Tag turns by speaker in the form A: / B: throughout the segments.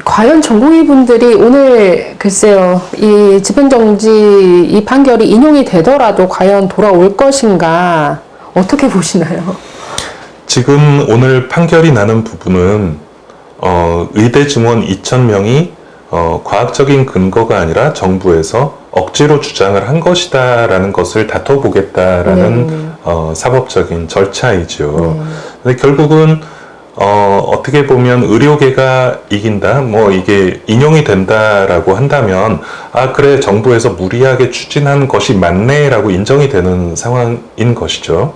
A: 과연 전공의 분들이 오늘 글쎄요, 이 집행정지 이 판결이 인용이 되더라도 과연 돌아올 것인가, 어떻게 보시나요?
B: 지금 오늘 판결이 나는 부분은 의대 증원 2,000명이 과학적인 근거가 아니라 정부에서 억지로 주장을 한 것이다라는 것을 다퉈보겠다라는 사법적인 절차이죠. 근데 결국은 어떻게 보면 의료계가 이긴다, 뭐 이게 인용이 된다라고 한다면, 아, 그래, 정부에서 무리하게 추진한 것이 맞네라고 인정이 되는 상황인 것이죠.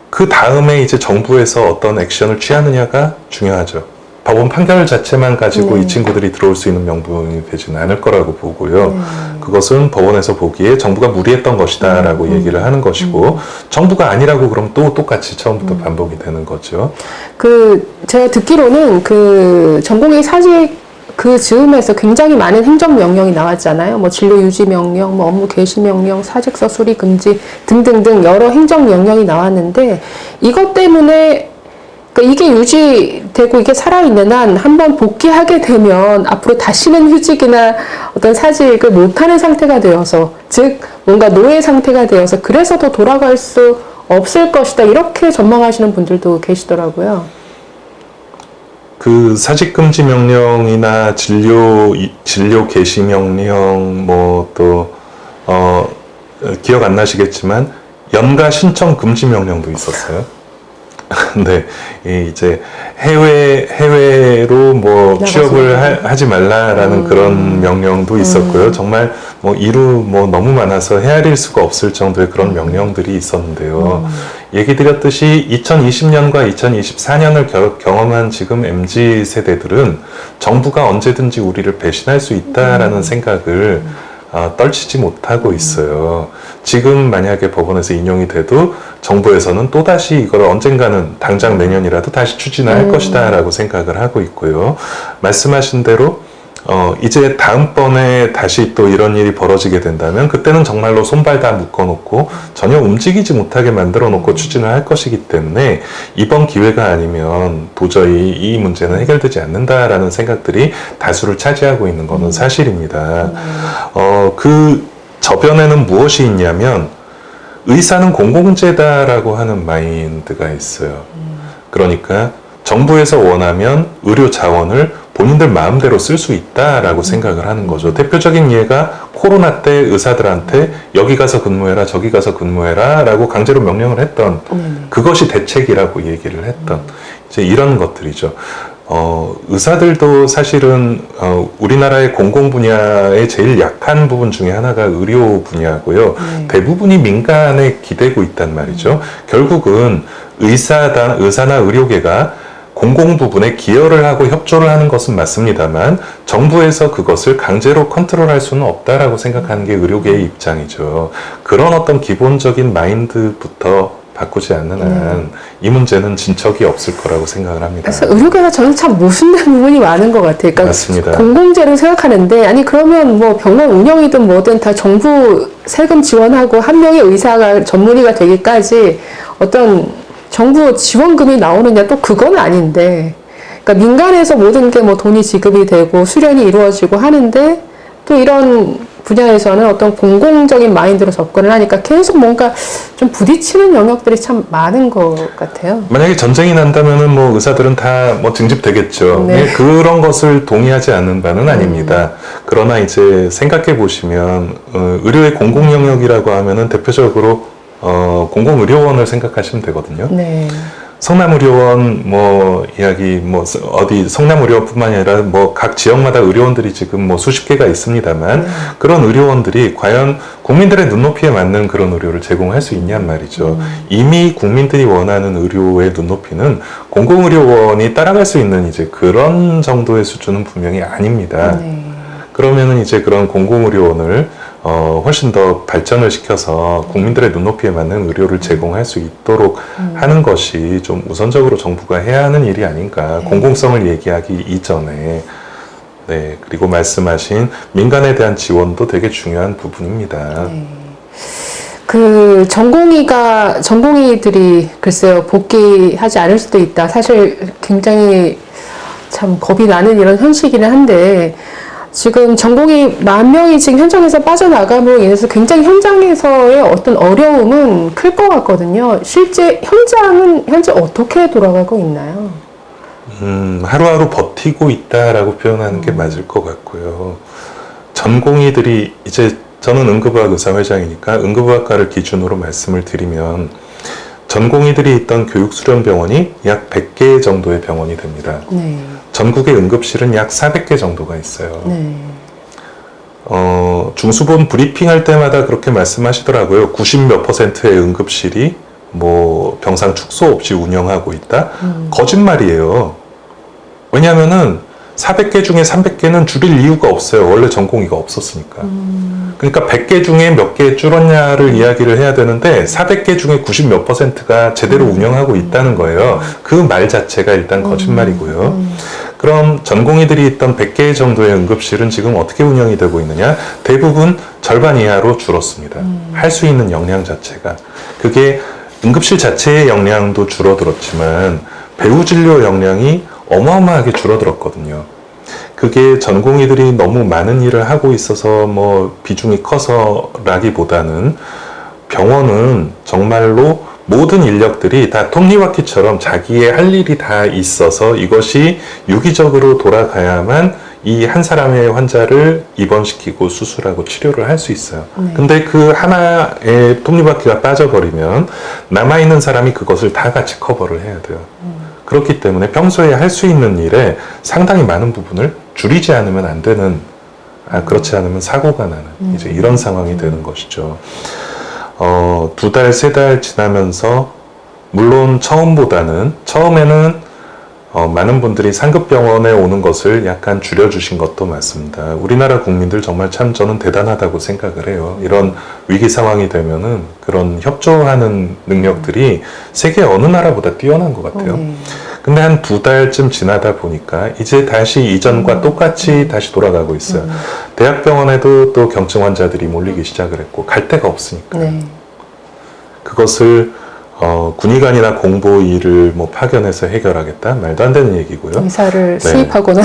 B: 그 다음에 이제 정부에서 어떤 액션을 취하느냐가 중요하죠. 법원 판결 자체만 가지고 이 친구들이 들어올 수 있는 명분이 되지는 않을 거라고 보고요. 그것은 법원에서 보기에 정부가 무리했던 것이다 라고 얘기를 하는 것이고, 정부가 아니라고 그러면 또 똑같이 처음부터 반복이 되는 거죠.
A: 제가 듣기로는 전공의 사직 즈음에서 굉장히 많은 행정명령이 나왔잖아요. 뭐 진료 유지 명령, 뭐 업무 개시 명령, 사직서 수리 금지 등등등 여러 행정명령이 나왔는데, 이것 때문에 이게 유지되고 이게 살아있는 한 한번 복귀하게 되면 앞으로 다시는 휴직이나 어떤 사직을 못하는 상태가 되어서, 즉 뭔가 노예 상태가 되어서 그래서 더 돌아갈 수 없을 것이다, 이렇게 전망하시는 분들도 계시더라고요.
B: 그 사직금지 명령이나 진료 개시 명령, 뭐 또 기억 안 나시겠지만 연가 신청 금지 명령도 있었어요. 근데 이제 해외로 뭐 취업을 하지 말라라는 그런 명령도 있었고요. 정말 뭐 뭐 너무 많아서 헤아릴 수가 없을 정도의 그런 명령들이 있었는데요. 얘기 드렸듯이 2020년과 2024년을 경험한 지금 MZ 세대들은 정부가 언제든지 우리를 배신할 수 있다라는 생각을 떨치지 못하고 있어요. 지금 만약에 법원에서 인용이 돼도 정부에서는 또다시 이걸 언젠가는 당장 내년이라도 다시 추진할 것이다 라고 생각을 하고 있고요. 말씀하신 대로 이제 다음번에 다시 또 이런 일이 벌어지게 된다면 그때는 정말로 손발 다 묶어놓고 전혀 움직이지 못하게 만들어 놓고 추진을 할 것이기 때문에 이번 기회가 아니면 도저히 이 문제는 해결되지 않는다라는 생각들이 다수를 차지하고 있는 것은 사실입니다. 그 저변에는 무엇이 있냐면 의사는 공공재다라고 하는 마인드가 있어요. 그러니까 정부에서 원하면 의료 자원을 본인들 마음대로 쓸 수 있다라고 생각을 하는 거죠. 대표적인 예가 코로나 때 의사들한테 여기 가서 근무해라, 저기 가서 근무해라 라고 강제로 명령을 했던, 그것이 대책이라고 얘기를 했던 이제 이런 것들이죠. 의사들도 사실은 우리나라의 공공 분야의 제일 약한 부분 중에 하나가 의료 분야고요. 대부분이 민간에 기대고 있단 말이죠. 결국은 의사나 의료계가 공공 부분에 기여를 하고 협조를 하는 것은 맞습니다만 정부에서 그것을 강제로 컨트롤할 수는 없다라고 생각하는 게 의료계의 입장이죠. 그런 어떤 기본적인 마인드부터 바꾸지 않는 한 이 문제는 진척이 없을 거라고 생각을 합니다.
A: 그래서 의료계가 저는 참 모순된 부분이 많은 것 같아요. 그러니까
B: 맞습니다.
A: 공공재로 생각하는데, 아니 그러면 뭐 병원 운영이든 뭐든 다 정부 세금 지원하고 한 명의 의사가 전문의가 되기까지 어떤 정부 지원금이 나오느냐, 또 그건 아닌데, 그러니까 민간에서 모든 게 뭐 돈이 지급이 되고 수련이 이루어지고 하는데, 또 이런 분야에서는 어떤 공공적인 마인드로 접근을 하니까 계속 뭔가 좀 부딪히는 영역들이 참 많은 것 같아요.
B: 만약에 전쟁이 난다면은 뭐 의사들은 다 뭐 징집되겠죠.
A: 네.
B: 그런 것을 동의하지 않는 바는 아닙니다. 그러나 이제 생각해 보시면 의료의 공공 영역이라고 하면은 대표적으로 공공의료원을 생각하시면 되거든요.
A: 네.
B: 성남의료원 뭐 이야기 뭐 어디 성남의료원뿐만이 아니라 뭐 각 지역마다 의료원들이 지금 뭐 수십 개가 있습니다만 그런 의료원들이 과연 국민들의 눈높이에 맞는 그런 의료를 제공할 수 있냔 말이죠. 이미 국민들이 원하는 의료의 눈높이는 공공의료원이 따라갈 수 있는 이제 그런 정도의 수준은 분명히 아닙니다. 그러면은 이제 그런 공공의료원을 훨씬 더 발전을 시켜서 국민들의 눈높이에 맞는 의료를 제공할 수 있도록 하는 것이 좀 우선적으로 정부가 해야 하는 일이 아닌가. 공공성을 얘기하기 이전에. 네. 그리고 말씀하신 민간에 대한 지원도 되게 중요한 부분입니다.
A: 그 전공의들이 글쎄요 복귀하지 않을 수도 있다. 사실 굉장히 참 겁이 나는 이런 현실이긴 한데 지금 전공의 10,000명이 지금 현장에서 빠져나감으로 인해서 굉장히 현장에서의 어떤 어려움은 클 것 같거든요. 실제 현장은 현재 어떻게 돌아가고 있나요?
B: 하루하루 버티고 있다라고 표현하는 게 맞을 것 같고요. 전공의들이 이제 저는 응급의학 의사회장이니까 응급의학과를 기준으로 말씀을 드리면 전공의들이 있던 교육수련병원이 약 100개 정도의 병원이 됩니다.
A: 네.
B: 전국의 응급실은 약 400개 정도가 있어요.
A: 네.
B: 중수본 브리핑할 때마다 그렇게 말씀하시더라고요. 90몇 %의 응급실이 뭐 병상 축소 없이 운영하고 있다? 거짓말이에요. 왜냐하면은 400개 중에 300개는 줄일 이유가 없어요. 원래 전공의가 없었으니까. 그러니까 100개 중에 몇 개 줄었냐를 이야기를 해야 되는데 400개 중에 90몇 %가 제대로 운영하고 있다는 거예요. 그 말 자체가 일단 거짓말이고요. 그럼 전공의들이 있던 100개 정도의 응급실은 지금 어떻게 운영이 되고 있느냐? 대부분 절반 이하로 줄었습니다. 할 수 있는 역량 자체가. 그게 응급실 자체의 역량도 줄어들었지만 배후 진료 역량이 어마어마하게 줄어들었거든요. 그게 전공의들이 너무 많은 일을 하고 있어서 뭐 비중이 커서라기보다는 병원은 정말로 모든 인력들이 다 톱니바퀴처럼 자기의 할 일이 다 있어서 이것이 유기적으로 돌아가야만 이 한 사람의 환자를 입원시키고 수술하고 치료를 할 수 있어요. 근데 그 하나의 톱니바퀴가 빠져버리면 남아있는 사람이 그것을 다 같이 커버를 해야 돼요. 그렇기 때문에 평소에 할 수 있는 일에 상당히 많은 부분을 줄이지 않으면 안 되는, 그렇지 않으면 사고가 나는 이제 이런 상황이 되는 것이죠. 2달, 3달 지나면서 물론 처음에는 많은 분들이 상급병원에 오는 것을 약간 줄여주신 것도 맞습니다. 우리나라 국민들 정말 참 저는 대단하다고 생각을 해요. 이런 위기 상황이 되면은 그런 협조하는 능력들이 세계 어느 나라보다 뛰어난 것 같아요. 근데 한 2달쯤 지나다 보니까 이제 다시 이전과 똑같이 다시 돌아가고 있어요. 대학병원에도 또 경증 환자들이 몰리기 시작을 했고 갈 데가 없으니까. 그것을 군의관이나 공보위를 뭐 파견해서 해결하겠다? 말도 안 되는 얘기고요.
A: 의사를 수입하거나.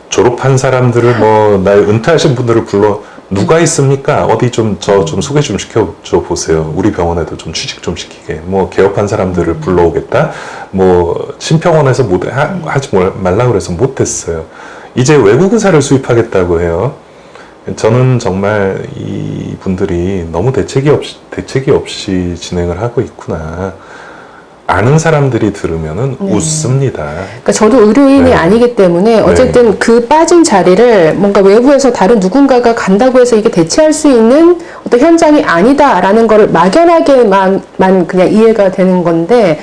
B: 졸업한 사람들을 나 은퇴하신 분들을 불러 누가 있습니까? 어디 저 좀 소개 좀 시켜줘 보세요. 우리 병원에도 좀 취직 좀 시키게. 뭐 개업한 사람들을 불러오겠다. 뭐 신병원에서 하지 말라 그래서 못했어요. 이제 외국 의사를 수입하겠다고 해요. 저는 정말 이 분들이 너무 대책이 없이 진행을 하고 있구나. 아는 사람들이 들으면은 웃습니다.
A: 그러니까 저도 의료인이 아니기 때문에 어쨌든 그 빠진 자리를 뭔가 외부에서 다른 누군가가 간다고 해서 이게 대체할 수 있는 어떤 현장이 아니다라는 거를 막연하게만 그냥 이해가 되는 건데,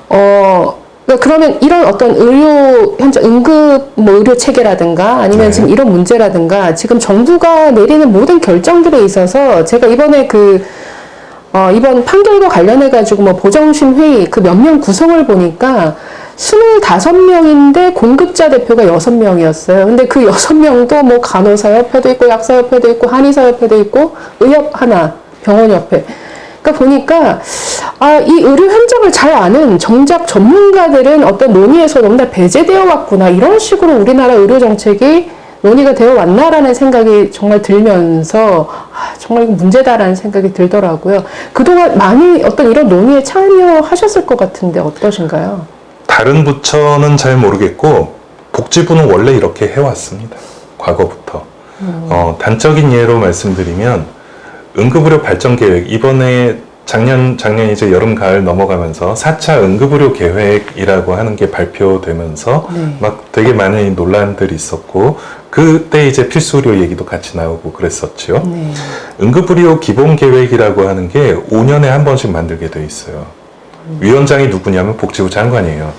A: 그러니까 그러면 이런 어떤 응급 의료 체계라든가 아니면 지금 이런 문제라든가 지금 정부가 내리는 모든 결정들에 있어서 제가 이번에 이번 판결과 관련해가지고 뭐 보정심 회의 그 몇 명 구성을 보니까 25명인데 공급자 대표가 6명이었어요. 근데 그 6명도 뭐 간호사협회도 있고 약사협회도 있고 한의사협회도 있고 의협 하나, 병원협회. 그러니까 보니까 이 의료 현장을 잘 아는 정작 전문가들은 어떤 논의에서 너무나 배제되어 왔구나. 이런 식으로 우리나라 의료 정책이 논의가 되어 왔나라는 생각이 정말 들면서 정말 이거 문제다라는 생각이 들더라고요. 그동안 많이 어떤 이런 논의에 참여하셨을 것 같은데 어떠신가요?
B: 다른 부처는 잘 모르겠고 복지부는 원래 이렇게 해왔습니다. 과거부터. 단적인 예로 말씀드리면 응급의료 발전계획, 이번에 작년 이제 여름 가을 넘어가면서 4차 응급의료 계획이라고 하는 게 발표되면서 막 되게 많은 논란들이 있었고 그때 이제 필수 의료 얘기도 같이 나오고 그랬었죠. 응급의료 기본 계획이라고 하는 게 5년에 한 번씩 만들게 돼 있어요. 위원장이 누구냐면 복지부 장관이에요.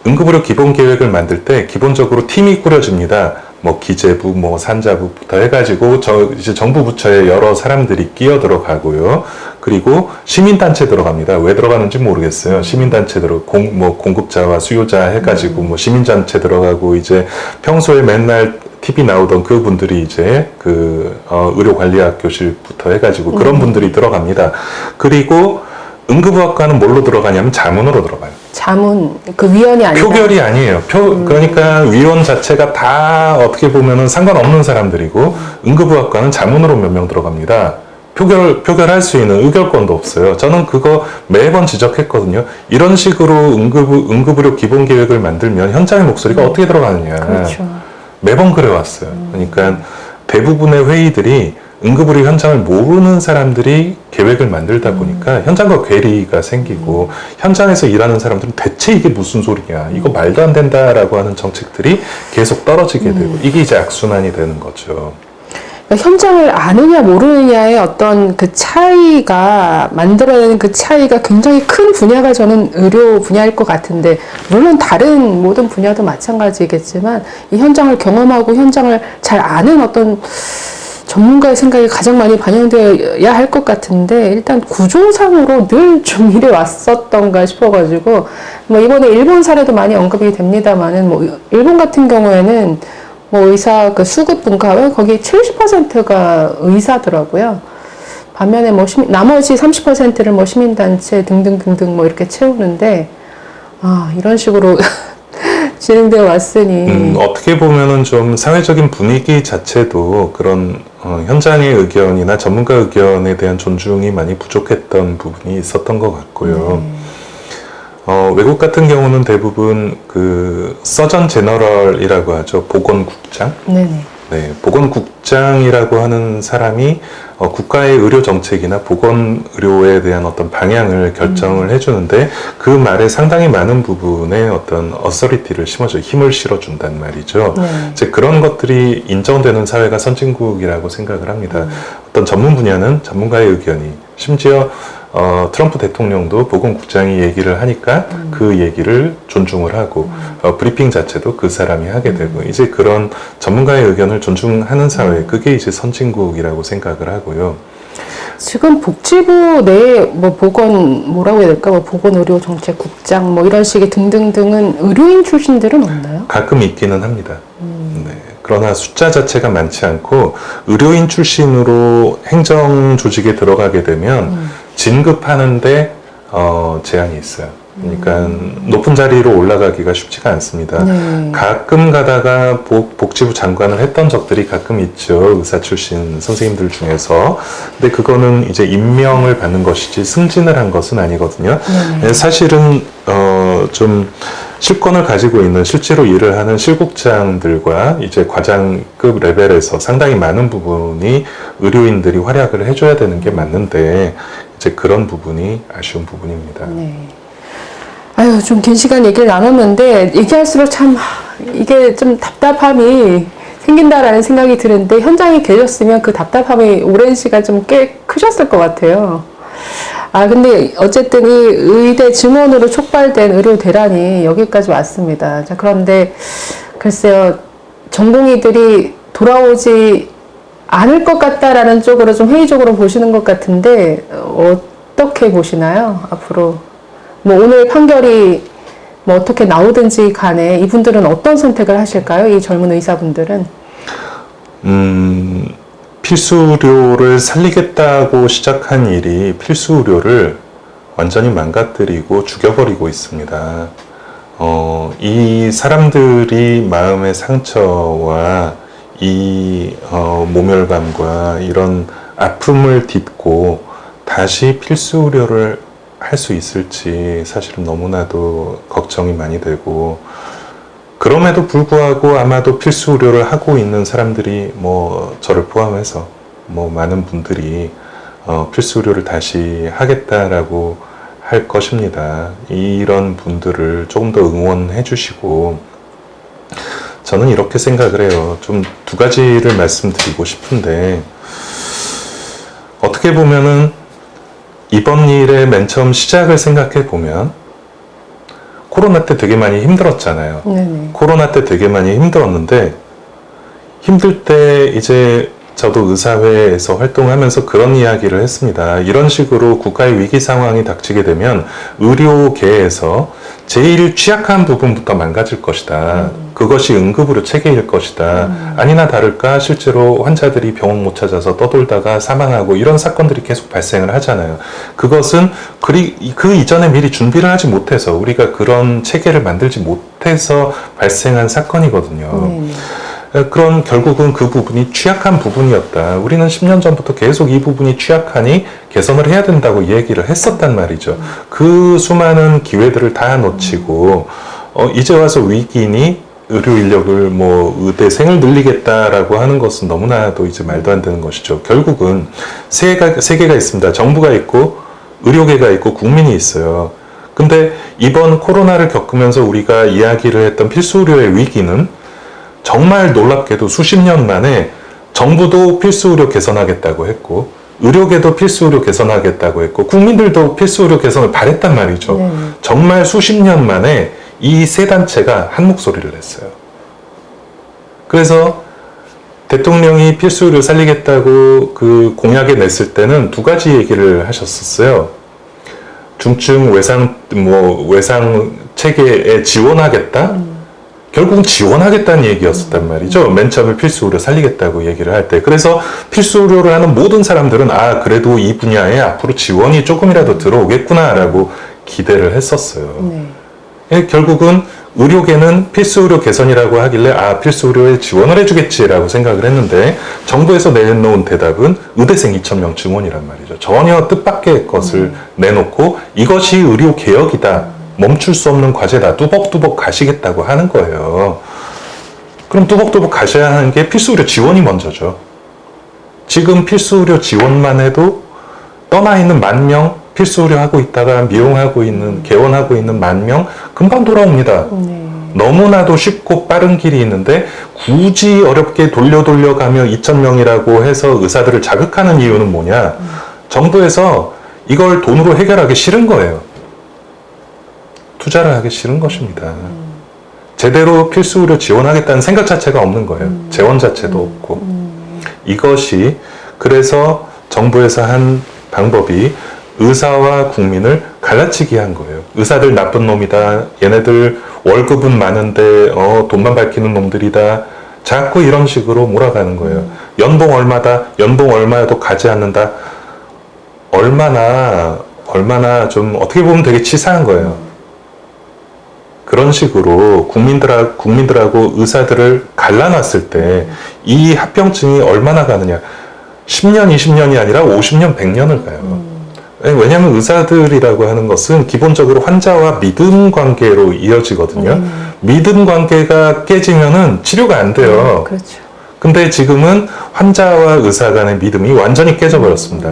B: 응급의료 기본 계획을 만들 때 기본적으로 팀이 꾸려집니다. 뭐 기재부, 뭐 산자부부터 해가지고 이제 정부 부처에 여러 사람들이 끼어 들어가고요. 그리고 시민단체 들어갑니다. 왜 들어가는지 모르겠어요. 시민단체 공급자와 수요자 해가지고 뭐 시민단체 들어가고 이제 평소에 맨날 TV 나오던 그 분들이 이제 의료관리학 교실부터 해가지고 그런 분들이 들어갑니다. 그리고 응급의학과는 뭘로 들어가냐면 자문으로 들어가요.
A: 자문, 그 위원이 아니라.
B: 표결이 아니에요. 그러니까 위원 자체가 다 어떻게 보면은 상관없는 사람들이고 응급의학과는 자문으로 몇 명 들어갑니다. 표결할 수 있는 의결권도 없어요. 저는 그거 매번 지적했거든요. 이런 식으로 응급의료 기본계획을 만들면 현장의 목소리가 어떻게 들어가느냐.
A: 그렇죠.
B: 매번 그래왔어요. 그러니까 대부분의 회의들이 응급의료 현장을 모르는 사람들이 계획을 만들다 보니까 현장과 괴리가 생기고 현장에서 일하는 사람들은 대체 이게 무슨 소리냐, 이거 말도 안 된다라고 하는 정책들이 계속 떨어지게 되고 이게 이제 악순환이 되는 거죠.
A: 그러니까 현장을 아느냐 모르느냐의 어떤 그 차이가 만들어내는 그 차이가 굉장히 큰 분야가 저는 의료 분야일 것 같은데, 물론 다른 모든 분야도 마찬가지겠지만 이 현장을 경험하고 현장을 잘 아는 어떤 전문가의 생각이 가장 많이 반영되어야 할 것 같은데, 일단 구조상으로 늘 좀 이래 왔었던가 싶어가지고, 뭐 이번에 일본 사례도 많이 언급이 됩니다만은, 뭐 일본 같은 경우에는 뭐 의사 그 수급 분과에 거기 70%가 의사더라고요. 반면에 뭐 나머지 30%를 뭐 시민단체 등등등등 뭐 이렇게 채우는데, 이런 식으로 진행되어 왔으니.
B: 어떻게 보면은 좀 사회적인 분위기 자체도 그런 현장의 의견이나 전문가 의견에 대한 존중이 많이 부족했던 부분이 있었던 것 같고요. 외국 같은 경우는 대부분 그 서전 제너럴이라고 하죠. 보건국장.
A: 네네.
B: 네, 보건국장이라고 하는 사람이 국가의 의료 정책이나 보건 의료에 대한 어떤 방향을 결정을 해주는데 그 말에 상당히 많은 부분에 어떤 어서리티를 심어줘, 힘을 실어준단 말이죠. 이제 그런 것들이 인정되는 사회가 선진국이라고 생각을 합니다. 어떤 전문 분야는 전문가의 의견이, 심지어 트럼프 대통령도 보건국장이 얘기를 하니까 그 얘기를 존중을 하고 브리핑 자체도 그 사람이 하게 되고 이제 그런 전문가의 의견을 존중하는 사회, 그게 이제 선진국이라고 생각을 하고요.
A: 지금 복지부 내에 뭐 뭐라고 해야 될까? 뭐 보건의료정책국장 뭐 이런 식의 등등등은 의료인 출신들은 없나요?
B: 가끔 있기는 합니다. 네. 그러나 숫자 자체가 많지 않고 의료인 출신으로 행정 조직에 들어가게 되면 진급하는데 제한이 있어요. 그러니까 높은 자리로 올라가기가 쉽지가 않습니다. 가끔 가다가 복지부 장관을 했던 적들이 가끔 있죠. 의사 출신 선생님들 중에서. 근데 그거는 이제 임명을 받는 것이지 승진을 한 것은 아니거든요. 사실은 좀 실권을 가지고 있는 실제로 일을 하는 실국장들과 이제 과장급 레벨에서 상당히 많은 부분이 의료인들이 활약을 해줘야 되는 게 맞는데 이제 그런 부분이 아쉬운 부분입니다.
A: 네. 아유, 좀 긴 시간 얘기를 나눴는데 얘기할수록 참 이게 좀 답답함이 생긴다라는 생각이 드는데, 현장에 계셨으면 그 답답함이 오랜 시간 좀 꽤 크셨을 것 같아요. 근데 어쨌든 이 의대 증원으로 촉발된 의료 대란이 여기까지 왔습니다. 자, 그런데 글쎄요, 전공의들이 돌아오지 않을 것 같다라는 쪽으로 좀 회의적으로 보시는 것 같은데, 어떻게 보시나요? 앞으로 뭐 오늘 판결이 뭐 어떻게 나오든지 간에 이분들은 어떤 선택을 하실까요? 이 젊은 의사분들은?
B: 필수의료를 살리겠다고 시작한 일이 필수의료를 완전히 망가뜨리고 죽여버리고 있습니다. 이 사람들이 마음의 상처와 이 모멸감과 이런 아픔을 딛고 다시 필수의료를 할 수 있을지 사실은 너무나도 걱정이 많이 되고, 그럼에도 불구하고 아마도 필수 의료를 하고 있는 사람들이 뭐 저를 포함해서 뭐 많은 분들이 필수 의료를 다시 하겠다라고 할 것입니다. 이런 분들을 조금 더 응원해 주시고, 저는 이렇게 생각을 해요. 좀 두 가지를 말씀드리고 싶은데, 어떻게 보면은 이번 일의 맨 처음 시작을 생각해 보면 코로나 때 되게 많이 힘들었잖아요.
A: 네네.
B: 코로나 때 되게 많이 힘들었는데, 힘들 때 이제 저도 의사회에서 활동하면서 그런 이야기를 했습니다. 이런 식으로 국가의 위기 상황이 닥치게 되면 의료계에서 제일 취약한 부분부터 망가질 것이다. 그것이 응급의료 체계일 것이다. 아니나 다를까 실제로 환자들이 병원 못 찾아서 떠돌다가 사망하고 이런 사건들이 계속 발생을 하잖아요. 그것은 그 이전에 미리 준비를 하지 못해서 우리가 그런 체계를 만들지 못해서 발생한 사건이거든요. 그런 결국은 그 부분이 취약한 부분이었다. 우리는 10년 전부터 계속 이 부분이 취약하니 개선을 해야 된다고 얘기를 했었단 말이죠. 그 수많은 기회들을 다 놓치고 이제 와서 위기니 의료 인력을 의대생을 늘리겠다라고 하는 것은 너무나도 이제 말도 안 되는 것이죠. 결국은 세 개가 있습니다. 정부가 있고 의료계가 있고 국민이 있어요. 근데 이번 코로나를 겪으면서 우리가 이야기를 했던 필수 의료의 위기는 정말 놀랍게도 수십 년 만에 정부도 필수 의료 개선하겠다고 했고 의료계도 필수 의료 개선하겠다고 했고 국민들도 필수 의료 개선을 바랬단 말이죠. 정말 수십 년 만에 이 세 단체가 한 목소리를 냈어요. 그래서 대통령이 필수 의료 살리겠다고 그 공약에 냈을 때는 두 가지 얘기를 하셨었어요. 중증 외상 체계에 지원하겠다. 결국은 지원하겠다는 얘기였었단 말이죠. 맨 처음에 필수 의료 살리겠다고 얘기를 할 때. 그래서 필수 의료를 하는 모든 사람들은 그래도 이 분야에 앞으로 지원이 조금이라도 들어오겠구나라고 기대를 했었어요. 결국은 의료계는 필수 의료 개선이라고 하길래 필수 의료에 지원을 해주겠지라고 생각을 했는데 정부에서 내놓은 대답은 의대생 2,000명 증원이란 말이죠. 전혀 뜻밖의 것을 내놓고 이것이 의료 개혁이다. 멈출 수 없는 과제다. 뚜벅뚜벅 가시겠다고 하는 거예요. 그럼 뚜벅뚜벅 가셔야 하는 게 필수 의료 지원이 먼저죠. 지금 필수 의료 지원만 해도 떠나 있는 10,000명 필수 의료 하고 있다가 미용하고 있는, 개원하고 있는 10,000명 금방 돌아옵니다. 너무나도 쉽고 빠른 길이 있는데 굳이 어렵게 돌려가며 2,000명이라고 해서 의사들을 자극하는 이유는 뭐냐? 정부에서 이걸 돈으로 해결하기 싫은 거예요. 투자를 하기 싫은 것입니다. 제대로 필수 의료 지원하겠다는 생각 자체가 없는 거예요. 재원 자체도 없고. 이것이 그래서 정부에서 한 방법이 의사와 국민을 갈라치기 한 거예요. 의사들 나쁜 놈이다. 얘네들 월급은 많은데 돈만 밝히는 놈들이다. 자꾸 이런 식으로 몰아가는 거예요. 연봉 얼마다. 연봉 얼마여도 가지 않는다. 얼마나 좀 어떻게 보면 되게 치사한 거예요. 그런 식으로 국민들하고 의사들을 갈라놨을 때 이 합병증이 얼마나 가느냐. 10년, 20년이 아니라 50년, 100년을 가요. 왜냐하면 의사들이라고 하는 것은 기본적으로 환자와 믿음 관계로 이어지거든요. 믿음 관계가 깨지면은 치료가 안 돼요.
A: 그렇죠.
B: 근데 지금은 환자와 의사 간의 믿음이 완전히 깨져버렸습니다.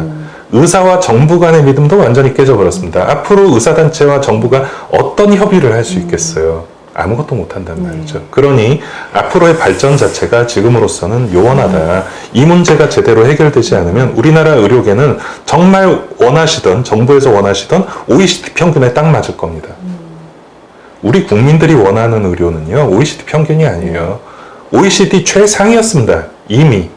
B: 의사와 정부 간의 믿음도 완전히 깨져버렸습니다. 앞으로 의사단체와 정부가 어떤 협의를 할 수 있겠어요? 아무것도 못한단 말이죠. 그러니 앞으로의 발전 자체가 지금으로서는 요원하다. 이 문제가 제대로 해결되지 않으면 우리나라 의료계는 정말 정부에서 원하시던 OECD 평균에 딱 맞을 겁니다. 우리 국민들이 원하는 의료는요, OECD 평균이 아니에요. OECD 최상이었습니다. 이미.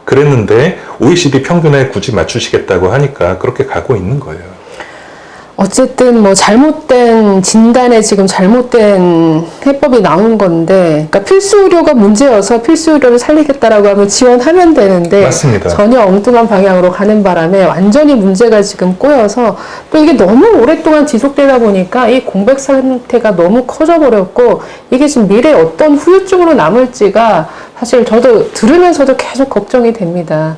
B: 그랬는데 OECD 평균에 굳이 맞추시겠다고 하니까 그렇게 가고 있는 거예요.
A: 어쨌든 잘못된 진단에 지금 잘못된 해법이 나온 건데, 그러니까 필수 의료가 문제여서 필수 의료를 살리겠다라고 하면 지원하면 되는데,
B: 맞습니다.
A: 전혀 엉뚱한 방향으로 가는 바람에 완전히 문제가 지금 꼬여서 또 이게 너무 오랫동안 지속되다 보니까 이 공백 상태가 너무 커져버렸고, 이게 지금 미래에 어떤 후유증으로 남을지가 사실 저도 들으면서도 계속 걱정이 됩니다.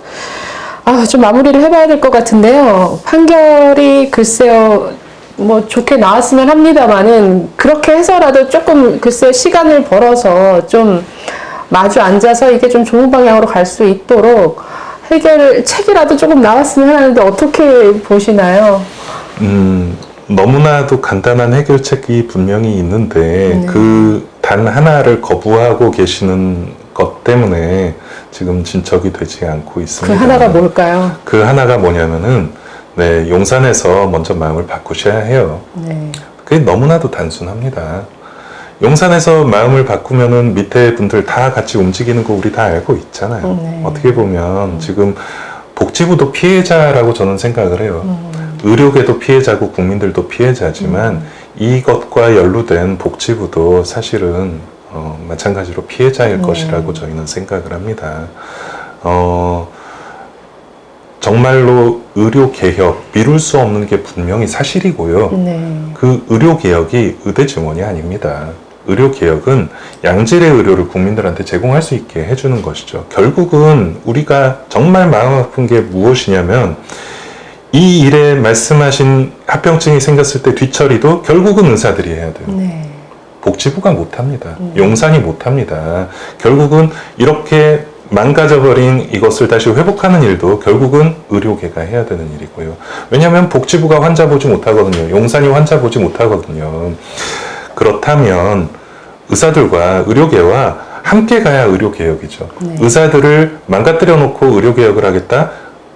A: 좀 마무리를 해봐야 될 것 같은데요. 판결이 글쎄요, 좋게 나왔으면 합니다만은, 그렇게 해서라도 조금 글쎄요, 시간을 벌어서 좀 마주 앉아서 이게 좀 좋은 방향으로 갈 수 있도록 책이라도 조금 나왔으면 하는데 어떻게 보시나요?
B: 너무나도 간단한 해결책이 분명히 있는데, 그 단 하나를 거부하고 계시는 것 때문에 지금 진척이 되지 않고 있습니다.
A: 그 하나가 뭘까요?
B: 그 하나가 뭐냐면은 용산에서 먼저 마음을 바꾸셔야 해요. 그게 너무나도 단순합니다. 용산에서 마음을 바꾸면은 밑에 분들 다 같이 움직이는 거 우리 다 알고 있잖아요. 어떻게 보면 지금 복지부도 피해자라고 저는 생각을 해요. 의료계도 피해자고 국민들도 피해자지만 이것과 연루된 복지부도 사실은 마찬가지로 피해자일 것이라고 저희는 생각을 합니다. 정말로 의료개혁, 미룰 수 없는 게 분명히 사실이고요.
A: 네.
B: 그 의료개혁이 의대 증원이 아닙니다. 의료개혁은 양질의 의료를 국민들한테 제공할 수 있게 해주는 것이죠. 결국은 우리가 정말 마음 아픈 게 무엇이냐면 이 일에 말씀하신 합병증이 생겼을 때 뒤처리도 결국은 의사들이 해야 돼요.
A: 네.
B: 복지부가 못합니다. 용산이 못합니다. 결국은 이렇게 망가져버린 이것을 다시 회복하는 일도 결국은 의료계가 해야 되는 일이고요. 왜냐하면 복지부가 환자 보지 못하거든요. 용산이 환자 보지 못하거든요. 그렇다면 의사들과 의료계와 함께 가야 의료개혁이죠.
A: 네.
B: 의사들을 망가뜨려 놓고 의료개혁을 하겠다?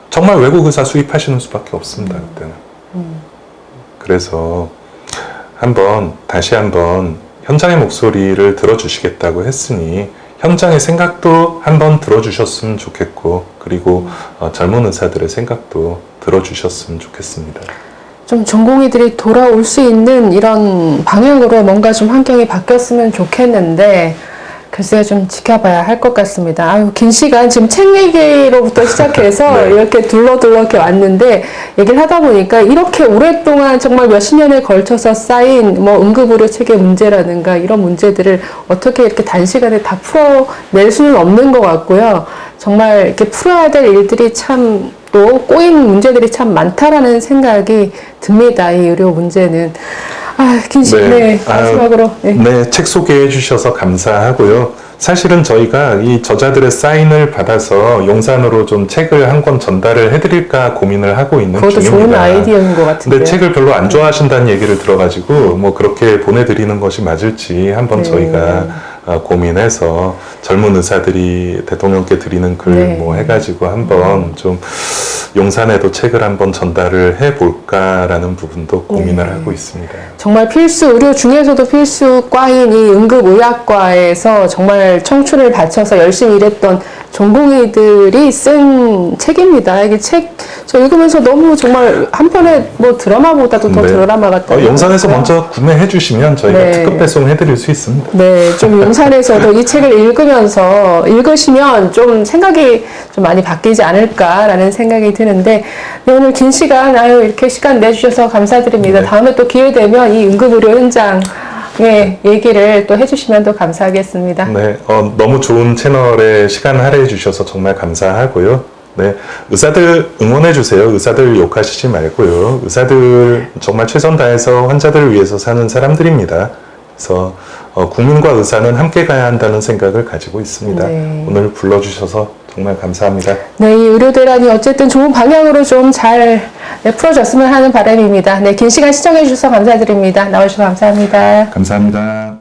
B: 정말 외국 의사 수입하시는 수밖에 없습니다. 그때는. 그래서 다시 한번 현장의 목소리를 들어주시겠다고 했으니 현장의 생각도 한번 들어주셨으면 좋겠고, 그리고 젊은 의사들의 생각도 들어주셨으면 좋겠습니다.
A: 좀 전공의들이 돌아올 수 있는 이런 방향으로 뭔가 좀 환경이 바뀌었으면 좋겠는데, 글쎄요, 좀 지켜봐야 할 것 같습니다. 아유, 긴 시간 지금 책 얘기로부터 시작해서
B: 네.
A: 이렇게 둘러둘러 이렇게 왔는데, 얘기를 하다 보니까 이렇게 오랫동안 정말 몇십 년에 걸쳐서 쌓인 뭐 응급의료 체계 문제라든가 이런 문제들을 어떻게 이렇게 단시간에 다 풀어낼 수는 없는 것 같고요. 정말 이렇게 풀어야 될 일들이 참 또 꼬인 문제들이 참 많다라는 생각이 듭니다. 이 의료 문제는. 네, 마지막으로.
B: 네, 책 소개해 주셔서 감사하고요. 사실은 저희가 이 저자들의 사인을 받아서 용산으로 좀 책을 한 권 전달을 해드릴까 고민을 하고 있는
A: 그것도
B: 중입니다.
A: 좋은 아이디어인 것 같은데.
B: 근데 책을 별로 안 좋아하신다는 얘기를 들어가지고 뭐 그렇게 보내드리는 것이 맞을지 한번 저희가 고민해서 젊은 의사들이 대통령께 드리는 글 뭐 해가지고 한번 좀 용산에도 책을 한번 전달을 해볼까라는 부분도 고민을 하고 있습니다.
A: 정말 필수 의료 중에서도 필수과인 이 응급의학과에서 정말 청춘을 바쳐서 열심히 일했던 전공의들이 쓴 책입니다. 이게 저 읽으면서 너무 정말 한편의 뭐 드라마보다도 더 드라마 같다.
B: 용산에서 먼저 구매해 주시면 저희가 특급 배송 해드릴 수 있습니다.
A: 네, 좀 용산에서도 이 책을 읽으시면 좀 생각이 좀 많이 바뀌지 않을까라는 생각이 드는데, 네, 오늘 긴 시간, 이렇게 시간 내주셔서 감사드립니다. 다음에 또 기회 되면 이 응급의료 현장 얘기를 또 해주시면 또 감사하겠습니다.
B: 네, 너무 좋은 채널에 시간 할애해 주셔서 정말 감사하고요. 네, 의사들 응원해 주세요. 의사들 욕하시지 말고요. 의사들 정말 최선 다해서 환자들을 위해서 사는 사람들입니다. 그래서 국민과 의사는 함께 가야 한다는 생각을 가지고 있습니다. 오늘 불러주셔서 정말 감사합니다. 네,
A: 이 의료대란이 어쨌든 좋은 방향으로 좀 잘 풀어졌으면 하는 바람입니다. 네, 긴 시간 시청해 주셔서 감사드립니다. 나와주셔서 감사합니다.
B: 감사합니다.